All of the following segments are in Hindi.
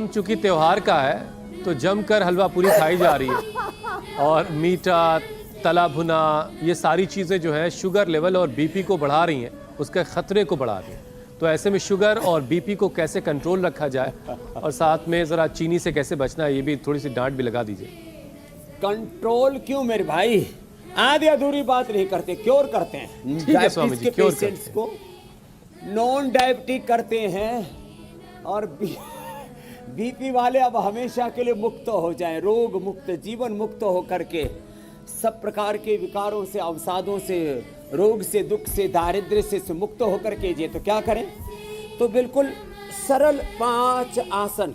मौसम चूंकि त्योहार का है तो जमकर हलवा पूरी खाई जा रही है और मीठा तला भुना ये सारी चीज़ें जो है शुगर लेवल और बीपी को बढ़ा रही हैं, उसके ख़तरे को बढ़ा रही हैं। तो ऐसे में शुगर और बीपी को कैसे कंट्रोल रखा जाए और साथ में ज़रा चीनी से कैसे बचना है, ये भी थोड़ी सी डांट भी लगा दीजिए। कंट्रोल क्यों मेरे भाई, आधी अधूरी बात नहीं करते, क्योर करते हैं। ठीक है स्वामी जी, क्योर पेशेंट्स को नॉन डायबिटिक करते हैं और बीपी वाले अब हमेशा के लिए मुक्त हो जाएं, रोग मुक्त, जीवन मुक्त हो करके सब प्रकार के विकारों से, अवसादों से, रोग से, दुख से, दारिद्र्य से मुक्त होकर के जिए। तो क्या करें? तो बिल्कुल सरल 5 आसन।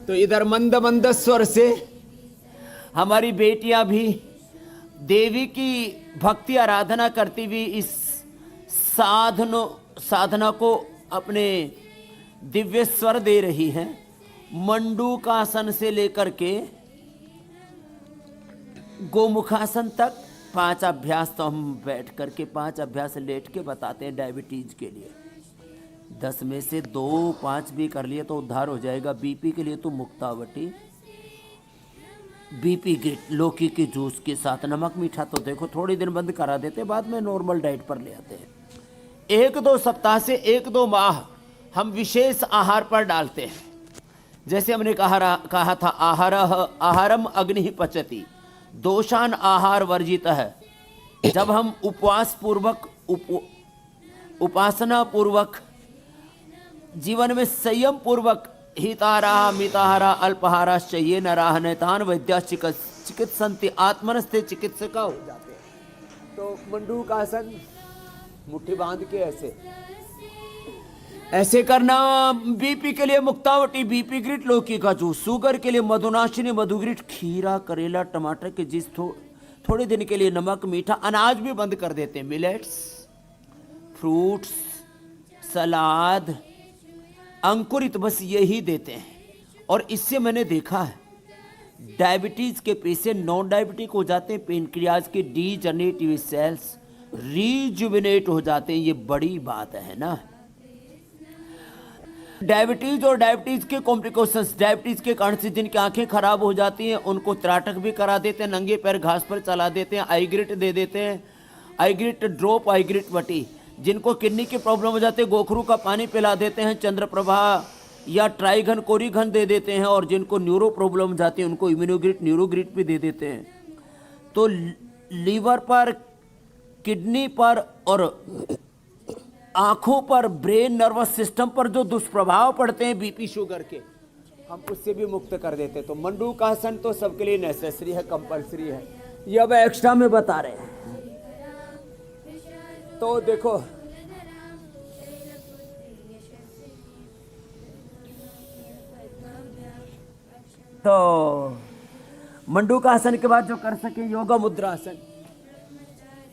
तो इधर मंद मंद स्वर से हमारी बेटियां भी देवी की भक्ति आराधना करती हुई इस साधना को अपने दिव्य स्वर दे रही हैं। मंडूकासन से लेकर के गोमुखासन तक 5 अभ्यास तो हम बैठ करके 5 अभ्यास लेट के बताते हैं डायबिटीज के लिए। 10 में से 2-5 भी कर लिए तो उद्धार हो जाएगा। बीपी के लिए तो मुक्तावटी, बीपी ग्रिट, लौकी के जूस के साथ नमक मीठा तो देखो थोड़ी दिन बंद करा देते, बाद में नॉर्मल डाइट पर ले आते हैं। 1-2 सप्ताह से 1-2 माह हम विशेष आहार पर डालते हैं। जैसे हमने कहा था आहारम अग्नि पचति, दोषान आहार वर्जित है। जब हम उपवास पूर्वक उपासना पूर्वक जीवन में संयम पूर्वक हिताहारा मिताहारा अल्पहाराश्च ये नराः नैतान् वैद्याः चिकित्सन्ति आत्मनस्ते चिकित्सका हो जाते हैं। तो मंडूकासन मुट्ठी बांध के ऐसे करना। बीपी के लिए मुक्तावटी, बीपी ग्रिट, लौकी का जूस। शुगर के लिए मधुनाशिनी, मधुग्रिट, खीरा, करेला, टमाटर के जिस थोड़े दिन के लिए नमक मीठा। अनाज भी बंद कर देते हैं, मिलेट्स, फ्रूट्स, सलाद, अंकुरित, बस यही देते हैं। और इससे मैंने देखा है डायबिटीज के पेशेंट नॉन डायबिटिक हो जाते हैं, पेनक्रियाज के डीजनरेटिव सेल्स रीजुविनेट हो जाते हैं। ये बड़ी बात है ना। डायबिटीज और डायबिटीज के कॉम्प्लिकेशंस, डायबिटीज के कारण से जिनकी आंखें खराब हो जाती हैं उनको त्राटक भी करा देते हैं, नंगे पैर घास पर चला देते हैं, आईग्रिट दे देते हैं, आईग्रिट ड्रॉप, आईग्रिट वटी। जिनको किडनी की प्रॉब्लम हो जाती है गोखरू का पानी पिला देते हैं, चंद्रप्रभा या ट्राइघन कोरिघन दे देते हैं। और जिनको न्यूरो प्रॉब्लम हो जाती है उनको इम्यूनोग्रिट, न्यूरोग्रिट भी दे देते हैं। तो लीवर पर, किडनी पर और आंखों पर, ब्रेन, नर्वस सिस्टम पर जो दुष्प्रभाव पड़ते हैं बीपी शुगर के, हम उससे भी मुक्त कर देते हैं। तो मंडूकासन तो सबके लिए नेसेसरी है, कंपलसरी है। ये अब एक्स्ट्रा में बता रहे हैं। तो देखो तो मंडूकासन के बाद जो कर सके योगा मुद्रासन,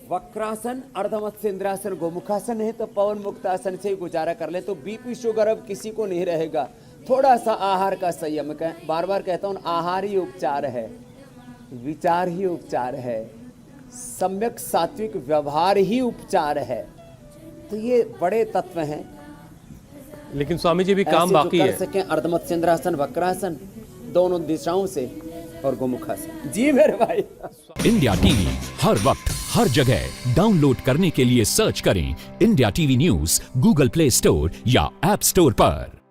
वक्रासन, अर्धमत्स्य इंद्रासन, गोमुखासन है तो पवन मुक्तासन से ही गुजारा कर ले। तो बीपी शुगर अब किसी को नहीं रहेगा। थोड़ा सा आहार का संयम, बार बार कहता हूँ, आहार ही उपचार है, विचार ही उपचार है, सम्यक सात्विक व्यवहार ही उपचार है। तो ये बड़े तत्व हैं। लेकिन स्वामी जी भी काम बाकी है। कर सकें अर्धमत्स्य इंद्रासन, वक्रासन दोनों दिशाओं से और गोमुखासन। जी मेरे भाई। इंडिया टीवी हर वक्त हर जगह डाउनलोड करने के लिए सर्च करें India TV news Google play store या ऐप स्टोर पर।